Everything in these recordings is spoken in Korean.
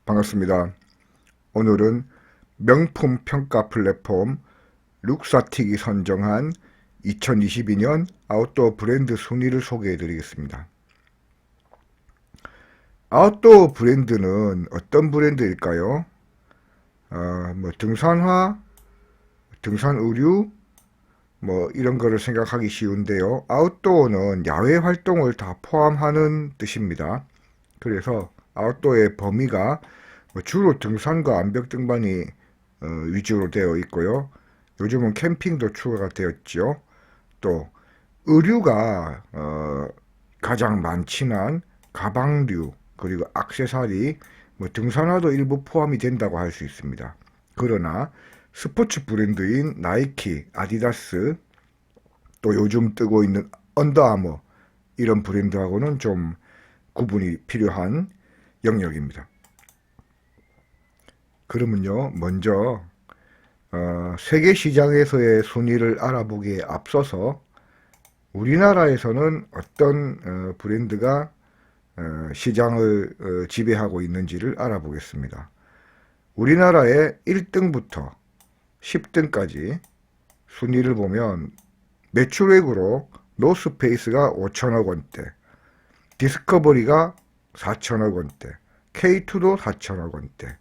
반갑습니다. 오늘은 명품 평가 플랫폼 룩사틱이 선정한 2022년 아웃도어 브랜드 순위를 소개해 드리겠습니다. 아웃도어 브랜드는 어떤 브랜드일까요? 등산화, 등산 의류, 이런 거를 생각하기 쉬운데요. 아웃도어는 야외 활동을 다 포함하는 뜻입니다. 그래서 아웃도어의 범위가 주로 등산과 암벽 등반이 위주로 되어 있고요. 요즘은 캠핑도 추가가 되었죠. 또 의류가 가장 많지만 가방류 그리고 액세서리, 등산화도 일부 포함이 된다고 할 수 있습니다. 그러나 스포츠 브랜드인 나이키, 아디다스, 또 요즘 뜨고 있는 언더아머 이런 브랜드하고는 좀 구분이 필요한 영역입니다. 그러면요, 먼저 세계 시장에서의 순위를 알아보기에 앞서서 우리나라에서는 어떤 브랜드가 시장을 지배하고 있는지를 알아보겠습니다. 우리나라의 1등부터 10등까지 순위를 보면 매출액으로 노스페이스가 5천억 원대, 디스커버리가 4천억 원대, K2도 4천억 원대,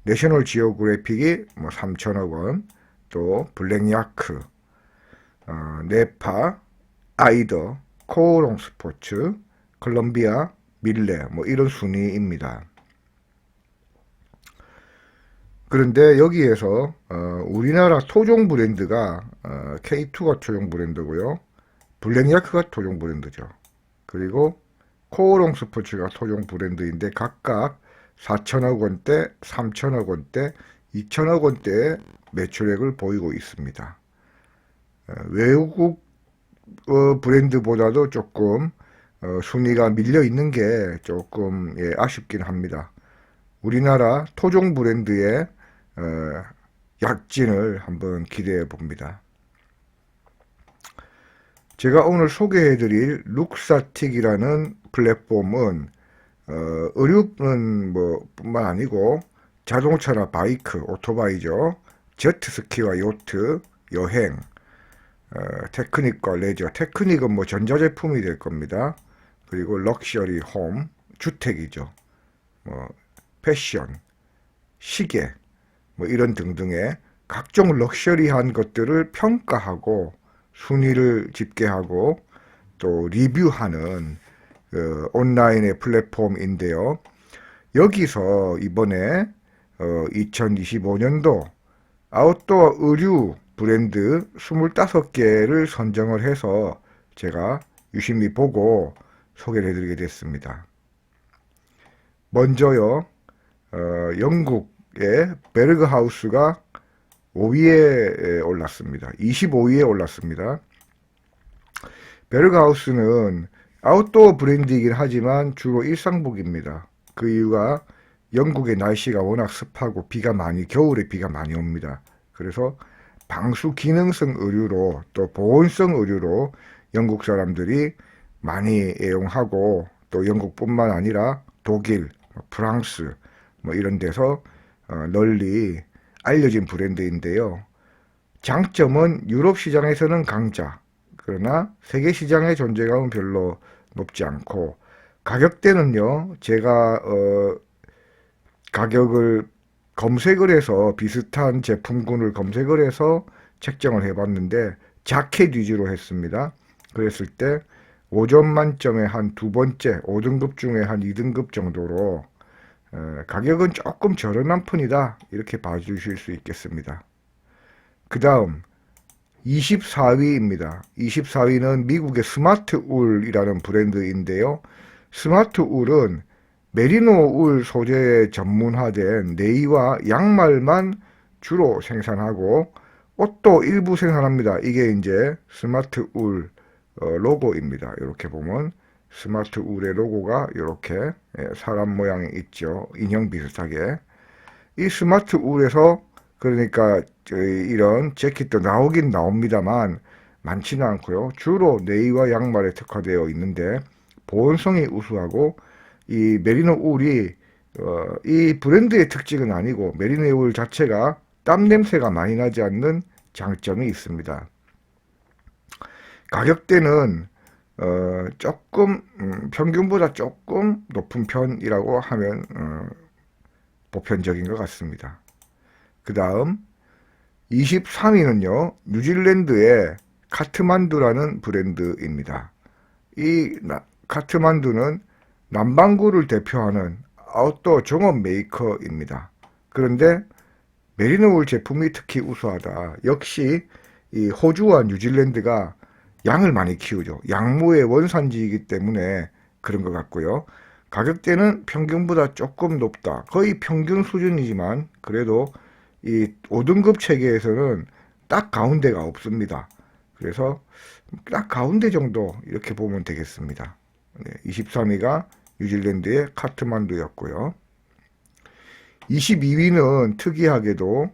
내셔널 지오그래픽이 3천억 원, 또 블랙야크, 네파, 아이더, 코오롱 스포츠, 콜롬비아, 밀레 이런 순위입니다. 그런데 여기에서 우리나라 토종 브랜드가 K2가 토종 브랜드고요. 블랙야크가 토종 브랜드죠. 그리고 코오롱 스포츠가 토종 브랜드인데 각각 4천억 원대, 3천억 원대, 2천억 원대의 매출액을 보이고 있습니다. 외국 브랜드보다도 조금 순위가 밀려 있는 게 조금 아쉽긴 합니다. 우리나라 토종 브랜드의 약진을 한번 기대해 봅니다. 제가 오늘 소개해드릴 룩사틱이라는 플랫폼은 의류는 뿐만 아니고 자동차나 바이크, 오토바이죠. 제트스키와 요트, 여행, 테크닉과 레저. 테크닉은 전자제품이 될 겁니다. 그리고 럭셔리 홈, 주택이죠. 패션, 시계, 이런 등등의 각종 럭셔리한 것들을 평가하고 순위를 집계하고 또 리뷰하는 온라인의 플랫폼인데요. 여기서 이번에 2025년도 아웃도어 의류 브랜드 25개를 선정을 해서 제가 유심히 보고 소개를 해드리게 됐습니다. 먼저요, 영국의 베르그하우스가 5위에 올랐습니다. 25위에 올랐습니다. 베르그하우스는 아웃도어 브랜드이긴 하지만 주로 일상복입니다. 그 이유가 영국의 날씨가 워낙 습하고 겨울에 비가 많이 옵니다. 그래서 방수 기능성 의류로 또 보온성 의류로 영국 사람들이 많이 애용하고 또 영국뿐만 아니라 독일, 프랑스 이런 데서 널리 알려진 브랜드인데요. 장점은 유럽 시장에서는 강자, 그러나 세계 시장의 존재감은 별로 높지 않고 가격대는요. 제가 가격을 검색을 해서 비슷한 제품군을 검색을 해서 책정을 해봤는데 자켓 위주로 했습니다. 그랬을 때 5점 만점에 한 두 번째, 5등급 중에 한 2등급 정도로 가격은 조금 저렴한 편이다 이렇게 봐주실 수 있겠습니다. 그 다음 24위입니다. 24위는 미국의 스마트 울이라는 브랜드인데요. 스마트 울은 메리노 울 소재에 전문화된 네이와 양말만 주로 생산하고 옷도 일부 생산합니다. 이게 이제 스마트 울 로고입니다. 이렇게 보면 스마트 울의 로고가 이렇게 사람 모양이 있죠. 인형 비슷하게. 이 스마트 울에서 그러니까 이런 재킷도 나오긴 나옵니다만 많지는 않고요. 주로 네이와 양말에 특화되어 있는데 보온성이 우수하고 이 메리노 울이 이 브랜드의 특징은 아니고 메리네울 자체가 땀 냄새가 많이 나지 않는 장점이 있습니다. 가격대는 조금 평균보다 조금 높은 편이라고 하면 보편적인 것 같습니다. 그 다음 23위는요. 뉴질랜드의 카트만두라는 브랜드입니다. 이 카트만두는 남반구를 대표하는 아웃도어 종업 메이커입니다. 그런데 메리노울 제품이 특히 우수하다. 역시 이 호주와 뉴질랜드가 양을 많이 키우죠. 양모의 원산지이기 때문에 그런 것 같고요. 가격대는 평균보다 조금 높다. 거의 평균 수준이지만 그래도 이 5등급 체계에서는 딱 가운데가 없습니다. 그래서 딱 가운데 정도 이렇게 보면 되겠습니다. 23위가 뉴질랜드의 카트만두였고요. 22위는 특이하게도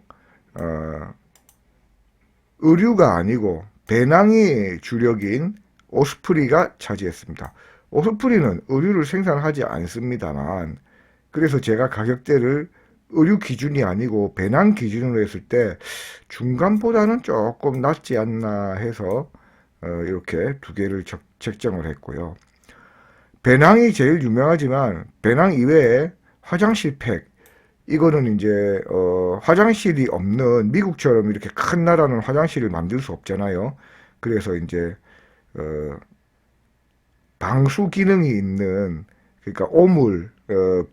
의류가 아니고 배낭이 주력인 오스프리가 차지했습니다. 오스프리는 의류를 생산하지 않습니다만 그래서 제가 가격대를 의류 기준이 아니고 배낭 기준으로 했을 때 중간보다는 조금 낮지 않나 해서 이렇게 두 개를 책정을 했고요. 배낭이 제일 유명하지만 배낭 이외에 화장실 팩 이거는 이제 화장실이 없는 미국처럼 이렇게 큰 나라는 화장실을 만들 수 없잖아요. 그래서 이제 방수 기능이 있는 그러니까 오물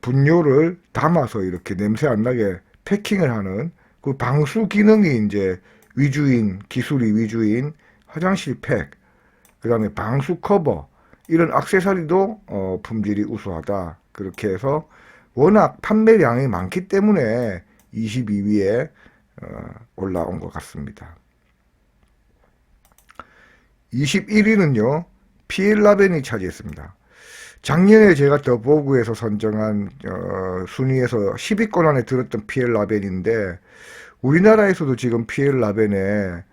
분뇨를 담아서 이렇게 냄새 안 나게 패킹을 하는 그 방수 기능이 이제 위주인 기술이 위주인 화장실 팩, 그다음에 방수 커버 이런 액세서리도 품질이 우수하다. 그렇게 해서 워낙 판매량이 많기 때문에 22위에 올라온 것 같습니다. 21위는요. 피엘라벤이 차지했습니다. 작년에 제가 더보그에서 선정한 순위에서 10위권 안에 들었던 피엘라벤인데 우리나라에서도 지금 피엘라벤의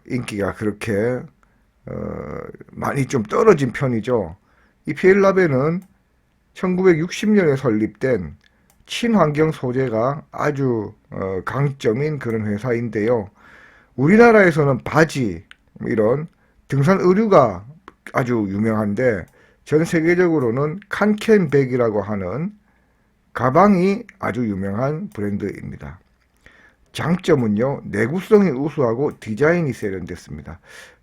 인기가 그렇게 많이 좀 떨어진 편이죠. 이 피엘라벤은 1960년에 설립된 친환경 소재가 아주 강점인 그런 회사인데요. 우리나라에서는 바지 이런 등산 의류가 아주 유명한데 전 세계적으로는 칸캔백이라고 하는 가방이 아주 유명한 브랜드입니다. 장점은요, 내구성이 우수하고 디자인이 세련됐습니다.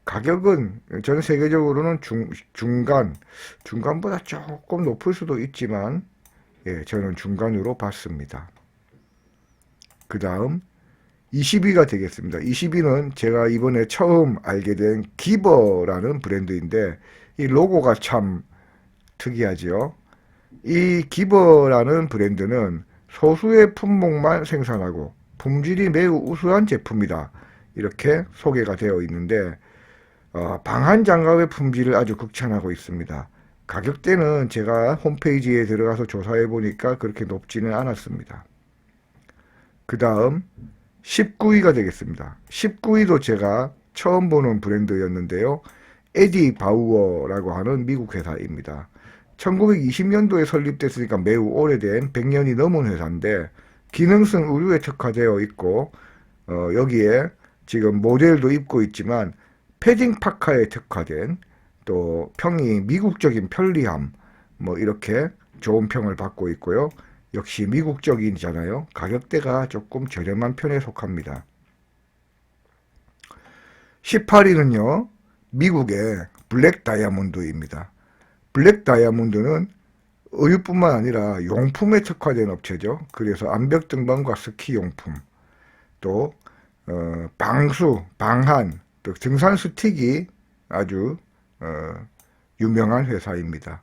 가격은 전 세계적으로는 중간보다 조금 높을 수도 있지만, 예, 저는 중간으로 봤습니다. 그 다음 20위가 되겠습니다. 20위는 제가 이번에 처음 알게 된 기버라는 브랜드인데, 이 로고가 참 특이하죠. 이 기버라는 브랜드는 소수의 품목만 생산하고 품질이 매우 우수한 제품이다. 이렇게 소개가 되어 있는데 방한 장갑의 품질을 아주 극찬하고 있습니다. 가격대는 제가 홈페이지에 들어가서 조사해 보니까 그렇게 높지는 않았습니다. 그 다음 19위가 되겠습니다. 19위도 제가 처음 보는 브랜드였는데요. 에디 바우어라고 하는 미국 회사입니다. 1920년도에 설립됐으니까 매우 오래된 100년이 넘은 회사인데 기능성 의류에 특화되어 있고 여기에 지금 모델도 입고 있지만 패딩 파카에 특화된 또 평이 미국적인 편리함 뭐 이렇게 좋은 평을 받고 있고요. 역시 미국적이잖아요. 가격대가 조금 저렴한 편에 속합니다. 18위는요. 미국의 블랙 다이아몬드입니다. 블랙 다이아몬드는 의류뿐만 아니라 용품에 특화된 업체죠. 그래서 암벽 등반과 스키 용품, 또 방수, 방한, 또 등산 스틱이 아주 유명한 회사입니다.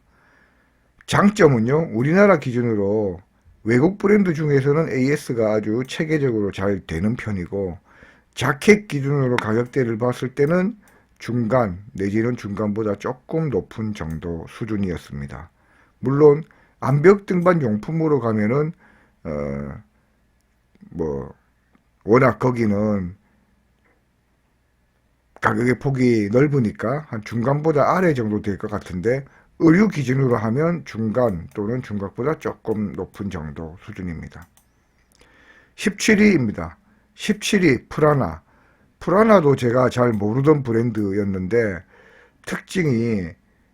장점은요. 우리나라 기준으로 외국 브랜드 중에서는 AS가 아주 체계적으로 잘 되는 편이고 자켓 기준으로 가격대를 봤을 때는 중간 내지는 중간보다 조금 높은 정도 수준이었습니다. 물론 암벽 등반 용품으로 가면은 뭐 워낙 거기는 가격의 폭이 넓으니까 한 중간보다 아래 정도 될 것 같은데 의류 기준으로 하면 중간 또는 중각보다 조금 높은 정도 수준입니다. 17위입니다. 17위 프라나. 프라나도 제가 잘 모르던 브랜드였는데 특징이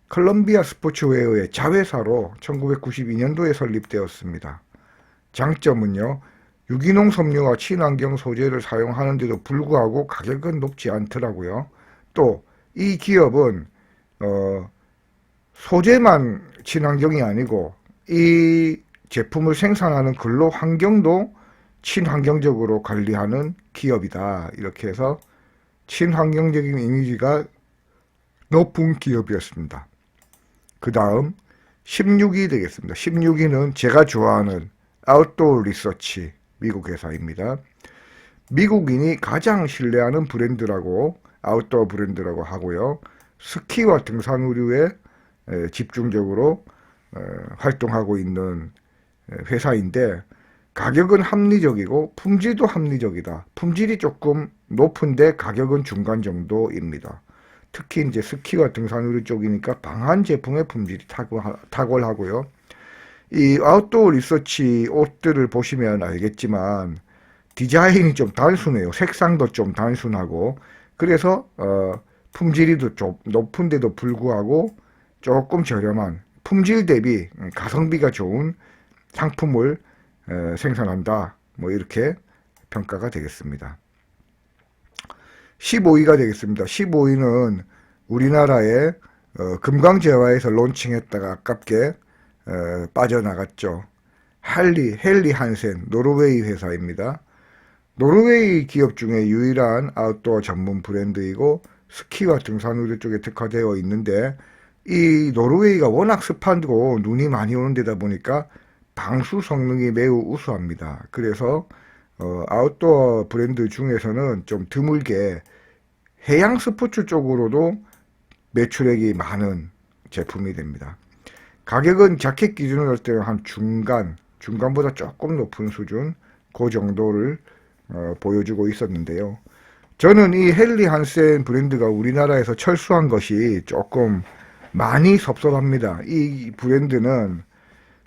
컬럼비아 스포츠웨어의 자회사로 1992년도에 설립되었습니다. 장점은요, 유기농 섬유와 친환경 소재를 사용하는데도 불구하고 가격은 높지 않더라고요. 또 이 기업은 소재만 친환경이 아니고 이 제품을 생산하는 근로 환경도 친환경적으로 관리하는 기업이다. 이렇게 해서 친환경적인 이미지가 높은 기업이었습니다. 그 다음 16위 되겠습니다. 16위는 제가 좋아하는 아웃도어 리서치 미국 회사입니다. 미국인이 가장 신뢰하는 브랜드라고 아웃도어 브랜드라고 하고요. 스키와 등산 의류에 집중적으로 활동하고 있는 회사인데 가격은 합리적이고 품질도 합리적이다. 품질이 조금 높은데 가격은 중간 정도입니다. 특히 이제 스키와 등산 의류 쪽이니까 방한 제품의 품질이 탁월하고요. 이 아웃도어 리서치 옷들을 보시면 알겠지만 디자인이 좀 단순해요. 색상도 좀 단순하고 그래서 품질이 좀 높은데도 불구하고 조금 저렴한 품질 대비 가성비가 좋은 상품을 생산한다. 뭐 이렇게 평가가 되겠습니다. 15위가 되겠습니다. 15위는 우리나라의 금강재화에서 론칭했다가 아깝게 빠져나갔죠. 헨리 한센 노르웨이 회사입니다. 노르웨이 기업 중에 유일한 아웃도어 전문 브랜드이고 스키와 등산 의류 쪽에 특화되어 있는데 이 노르웨이가 워낙 습하고 눈이 많이 오는 데다 보니까 방수 성능이 매우 우수합니다. 그래서 아웃도어 브랜드 중에서는 좀 드물게 해양 스포츠 쪽으로도 매출액이 많은 제품이 됩니다. 가격은 자켓 기준으로 할 때는 한 중간보다 조금 높은 수준 그 정도를 보여주고 있었는데요. 저는 이 헨리 한센 브랜드가 우리나라에서 철수한 것이 조금 많이 섭섭합니다. 이 브랜드는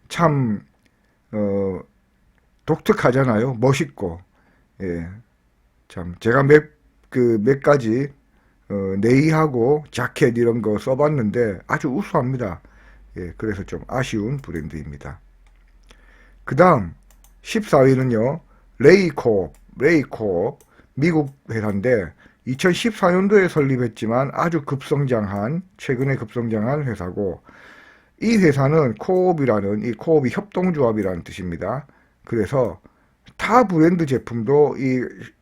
참 독특하잖아요. 멋있고 예, 참 제가 몇 가지 네이하고 자켓 이런 거 써봤는데 아주 우수합니다. 예, 그래서 좀 아쉬운 브랜드입니다. 그 다음 14위는요. 레이코업 미국 회사인데 2014년도에 설립했지만 아주 최근에 급성장한 회사고 이 회사는 코옵이라는 이 코옵이 협동조합이라는 뜻입니다. 그래서 타 브랜드 제품도 이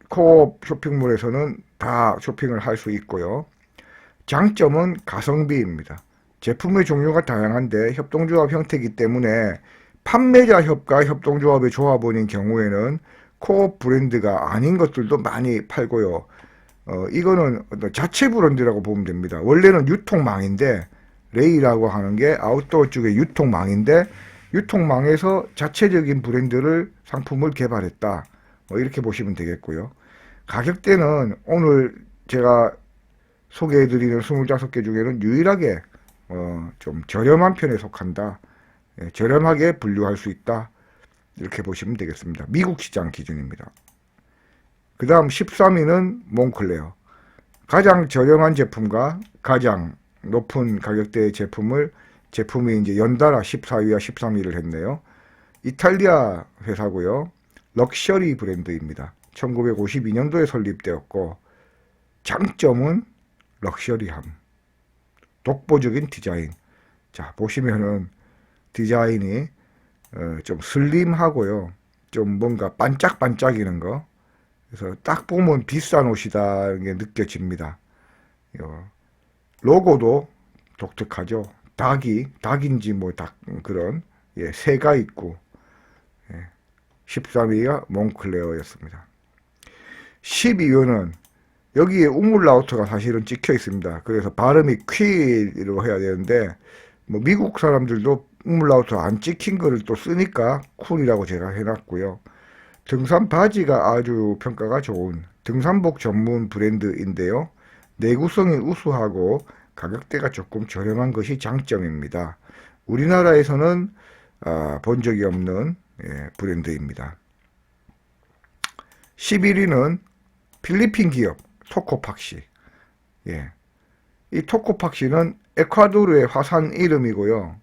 코옵 쇼핑몰에서는 다 쇼핑을 할 수 있고요. 장점은 가성비입니다. 제품의 종류가 다양한데 협동조합 형태이기 때문에 판매자 협과 협동조합의 조합원인 경우에는 코옵 브랜드가 아닌 것들도 많이 팔고요. 이거는 자체 브랜드라고 보면 됩니다. 원래는 유통망인데 레이라고 하는 게 아웃도어 쪽의 유통망인데 유통망에서 자체적인 브랜드를 상품을 개발했다. 이렇게 보시면 되겠고요. 가격대는 오늘 제가 소개해드리는 25개 중에는 유일하게 좀 저렴한 편에 속한다. 예, 저렴하게 분류할 수 있다. 이렇게 보시면 되겠습니다. 미국 시장 기준입니다. 그 다음 13위는 몽클레어. 가장 저렴한 제품과 가장 높은 가격대의 제품이 이제 연달아 14위와 13위를 했네요. 이탈리아 회사고요. 럭셔리 브랜드입니다. 1952년도에 설립되었고 장점은 럭셔리함, 독보적인 디자인. 자, 보시면은 디자인이 좀 슬림하고요. 좀 뭔가 반짝반짝이는 거. 그래서 딱 보면 비싼 옷이다 게 느껴집니다. 로고도 독특하죠. 닭인지 뭐 닭 그런 새가 있고 13위가 몽클레어였습니다. 12위는 여기에 우물라우트가 사실은 찍혀 있습니다. 그래서 발음이 퀴로 해야 되는데 뭐 미국 사람들도 우물라우트 안 찍힌 거를 또 쓰니까 쿨이라고 제가 해놨고요. 등산 바지가 아주 평가가 좋은 등산복 전문 브랜드인데요. 내구성이 우수하고 가격대가 조금 저렴한 것이 장점입니다. 우리나라에서는 본 적이 없는 브랜드입니다. 11위는 필리핀 기업 토코팍시. 이 토코팍시는 에콰도르의 화산 이름이고요.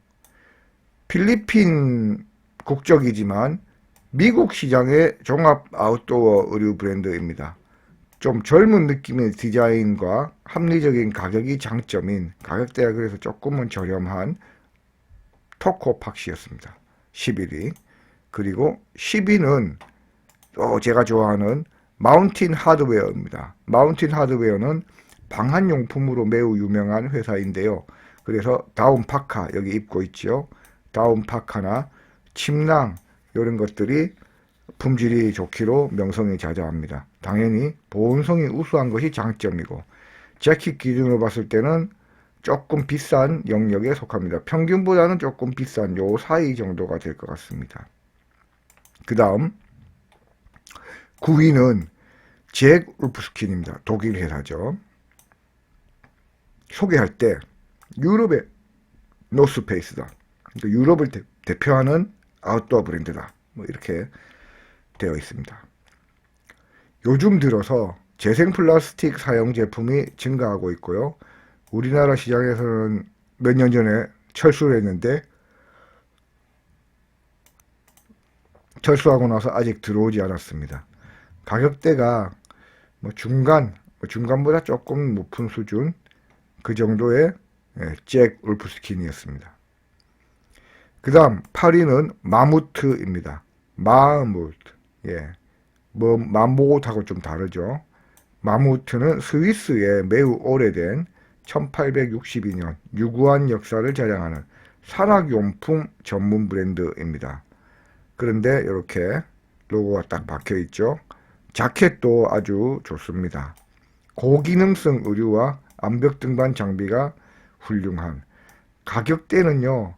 필리핀 국적이지만 미국 시장의 종합 아웃도어 의류 브랜드입니다. 좀 젊은 느낌의 디자인과 합리적인 가격이 장점인, 가격대가 그래서 조금은 저렴한 토코팍시였습니다. 11위. 그리고 10위는 또 제가 좋아하는 마운틴 하드웨어입니다. 마운틴 하드웨어는 방한용품으로 매우 유명한 회사인데요. 그래서 다운 파카 여기 입고 있죠. 다운 파카나 침낭 이런 것들이 품질이 좋기로 명성이 자자합니다. 당연히 보온성이 우수한 것이 장점이고, 재킷 기준으로 봤을 때는 조금 비싼 영역에 속합니다. 평균보다는 조금 비싼 요 사이 정도가 될 것 같습니다. 그 다음 9위는 잭 울프스킨입니다. 독일 회사죠. 소개할 때 유럽의 노스페이스다, 유럽을 대표하는 아웃도어 브랜드다, 뭐 이렇게 되어 있습니다. 요즘 들어서 재생 플라스틱 사용 제품이 증가하고 있고요. 우리나라 시장에서는 몇 년 전에 철수를 했는데, 철수하고 나서 아직 들어오지 않았습니다. 가격대가 중간보다 조금 높은 수준, 그 정도의 잭 울프스킨이었습니다. 그 다음 8위는 마무트입니다. 마무트. 마모트하고 좀 다르죠. 마무트는 스위스의 매우 오래된 1862년 유구한 역사를 자랑하는 산악용품 전문 브랜드입니다. 그런데 이렇게 로고가 딱 박혀 있죠. 자켓도 아주 좋습니다. 고기능성 의류와 암벽 등반 장비가 훌륭한, 가격대는요,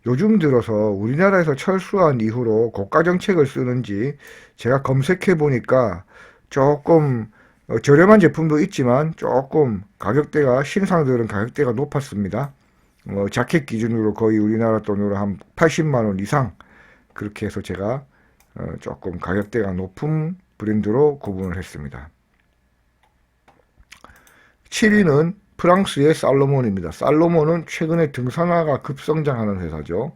요즘 들어서 우리나라에서 철수한 이후로 고가 정책을 쓰는지 제가 검색해 보니까 조금 저렴한 제품도 있지만 조금 가격대가, 신상들은 가격대가 높았습니다. 자켓 기준으로 거의 우리나라 돈으로 한 80만원 이상, 그렇게 해서 제가 조금 가격대가 높은 브랜드로 구분을 했습니다. 7위는 프랑스의 살로몬입니다. 살로몬은 최근에 등산화가 급성장하는 회사죠.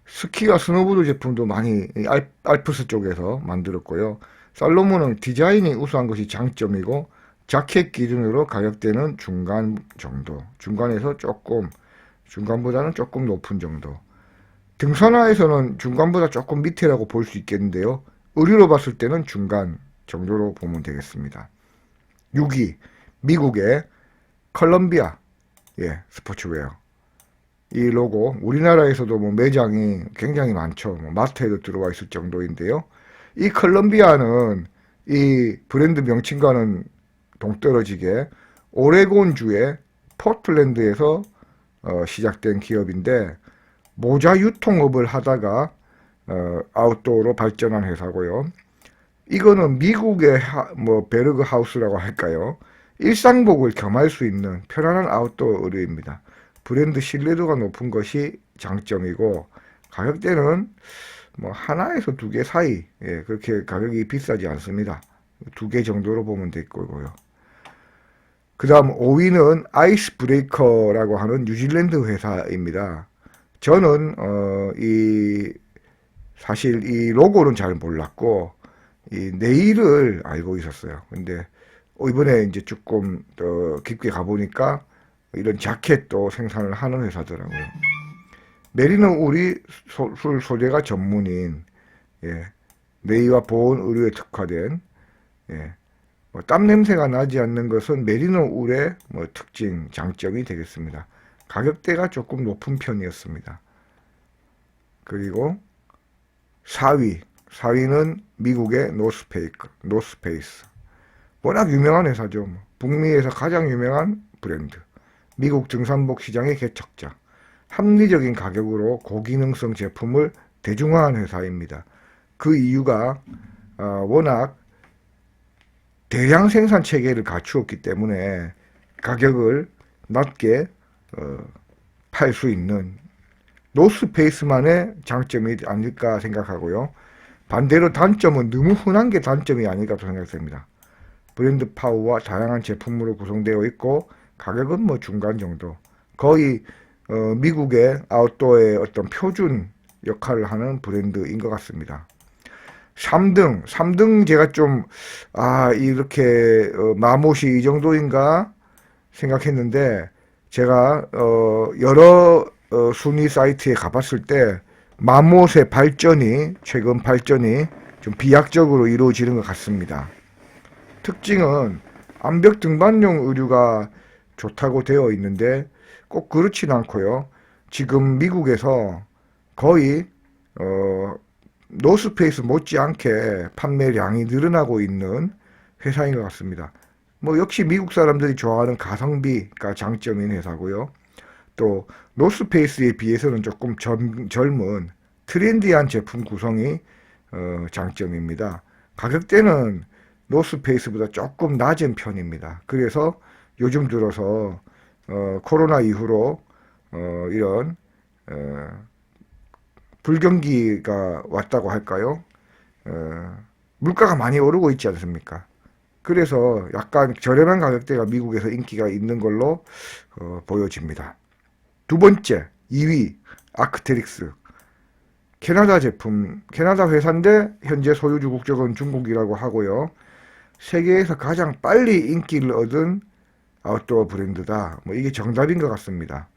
스키와 스노보드 제품도 많이 알프스 쪽에서 만들었고요. 살로몬은 디자인이 우수한 것이 장점이고, 자켓 기준으로 가격대는 중간 정도, 중간에서 조금, 중간보다는 조금 높은 정도. 등산화에서는 중간보다 조금 밑이라고 볼 수 있겠는데요. 의류로 봤을 때는 중간 정도로 보면 되겠습니다. 6위, 미국의 컬럼비아 스포츠웨어. 이 로고 우리나라에서도 매장이 굉장히 많죠. 마트에도 들어와 있을 정도인데요. 이 컬럼비아는 이 브랜드 명칭과는 동떨어지게 오레곤주의 포틀랜드에서 시작된 기업인데, 모자 유통업을 하다가 아웃도어로 발전한 회사고요. 이거는 미국의 베르그 하우스라고 할까요? 일상복을 겸할 수 있는 편안한 아웃도어 의류입니다. 브랜드 신뢰도가 높은 것이 장점이고, 가격대는 하나에서 두 개 사이, 그렇게 가격이 비싸지 않습니다. 두 개 정도로 보면 될 거고요. 그 다음 5위는 아이스 브레이커라고 하는 뉴질랜드 회사입니다. 저는 사실 이 로고는 잘 몰랐고 이 네일을 알고 있었어요. 근데 이번에 이제 조금 더 깊게 가보니까 이런 자켓도 생산을 하는 회사더라고요. 메리노 울이 술 소재가 전문인, 네이와 보온 의류에 특화된, 땀 냄새가 나지 않는 것은 메리노 울의 특징, 장점이 되겠습니다. 가격대가 조금 높은 편이었습니다. 그리고 4위는 미국의 노스페이스. 워낙 유명한 회사죠. 북미에서 가장 유명한 브랜드. 미국 등산복 시장의 개척자. 합리적인 가격으로 고기능성 제품을 대중화한 회사입니다. 그 이유가 워낙 대량 생산 체계를 갖추었기 때문에 가격을 낮게 팔 수 있는 노스페이스만의 장점이 아닐까 생각하고요. 반대로 단점은 너무 흔한 게 단점이 아닐까 생각됩니다. 브랜드 파워와 다양한 제품으로 구성되어 있고 가격은 뭐 중간 정도. 거의 미국의 아웃도어의 어떤 표준 역할을 하는 브랜드인 것 같습니다. 3등 제가 좀 이렇게 마못이 이 정도인가 생각했는데 제가 여러 순위 사이트에 가봤을 때 마못의 발전이 최근 발전이 좀 비약적으로 이루어지는 것 같습니다. 특징은 암벽 등반용 의류가 좋다고 되어 있는데 꼭 그렇진 않고요. 지금 미국에서 거의 노스페이스 못지않게 판매량이 늘어나고 있는 회사인 것 같습니다. 뭐 역시 미국 사람들이 좋아하는 가성비가 장점인 회사고요. 또 노스페이스에 비해서는 조금 젊은 트렌디한 제품 구성이 장점입니다. 가격대는 노스페이스보다 조금 낮은 편입니다. 그래서 요즘 들어서 코로나 이후로 이런 불경기가 왔다고 할까요? 물가가 많이 오르고 있지 않습니까? 그래서 약간 저렴한 가격대가 미국에서 인기가 있는 걸로 보여집니다. 두 번째, 2위 아크테릭스. 캐나다 제품, 캐나다 회사인데 현재 소유주 국적은 중국이라고 하고요. 세계에서 가장 빨리 인기를 얻은 아웃도어 브랜드다. 뭐 이게 정답인 것 같습니다.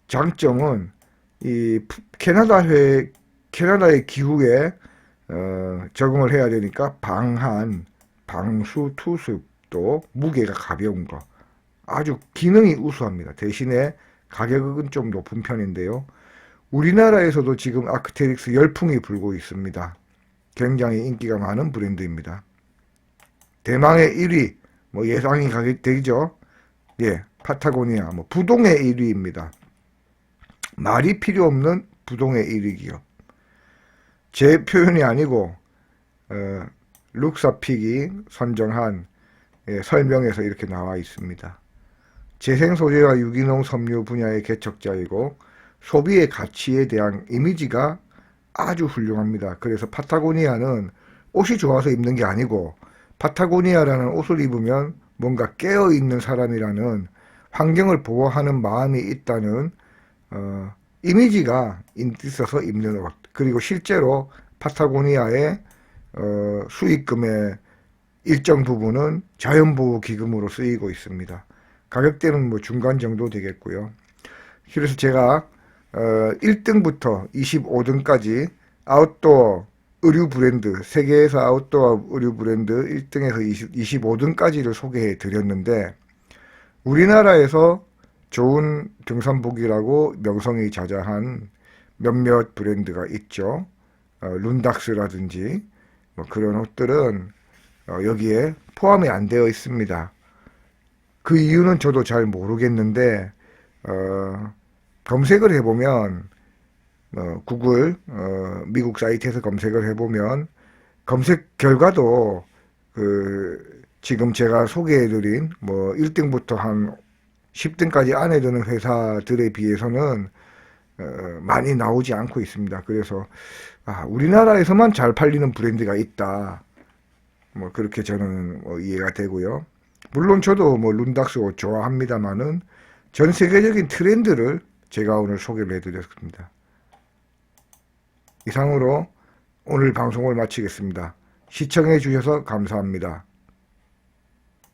장점은 이 캐나다의 기후에 적응을 해야 되니까 방한, 방수, 투습 또 무게가 가벼운 거. 아주 기능이 우수합니다. 대신에 가격은 좀 높은 편인데요. 우리나라에서도 지금 아크테릭스 열풍이 불고 있습니다. 굉장히 인기가 많은 브랜드입니다. 대망의 1위, 뭐 예상이 되죠? 예, 파타고니아, 뭐 부동의 1위입니다. 말이 필요 없는 부동의 1위 기업. 제 표현이 아니고 룩사픽이 선정한 설명에서 이렇게 나와 있습니다. 재생 소재와 유기농 섬유 분야의 개척자이고 소비의 가치에 대한 이미지가 아주 훌륭합니다. 그래서 파타고니아는 옷이 좋아서 입는 게 아니고 파타고니아라는 옷을 입으면 뭔가 깨어있는 사람이라는 환경을 보호하는 마음이 있다는 이미지가 있어서 입는 옷. 그리고 실제로 파타고니아의 수익금의 일정 부분은 자연보호 기금으로 쓰이고 있습니다. 가격대는 뭐 중간 정도 되겠고요. 그래서 제가 1등부터 25등까지 아웃도어 의류 브랜드, 세계에서 아웃도어 의류 브랜드 1등에서 25등까지를 소개해 드렸는데 우리나라에서 좋은 등산복이라고 명성이 자자한 몇몇 브랜드가 있죠. 룬닥스라든지 뭐 그런 옷들은 여기에 포함이 안 되어 있습니다. 그 이유는 저도 잘 모르겠는데 검색을 해보면 구글 미국 사이트에서 검색을 해보면 검색 결과도 지금 제가 소개해드린 뭐 1등부터 한 10등까지 안에 드는 회사들에 비해서는 많이 나오지 않고 있습니다. 그래서 우리나라에서만 잘 팔리는 브랜드가 있다. 뭐 그렇게 저는 이해가 되고요. 물론 저도 뭐 룬닥스 옷 좋아합니다만은 전 세계적인 트렌드를 제가 오늘 소개를 해드렸습니다. 이상으로 오늘 방송을 마치겠습니다. 시청해 주셔서 감사합니다.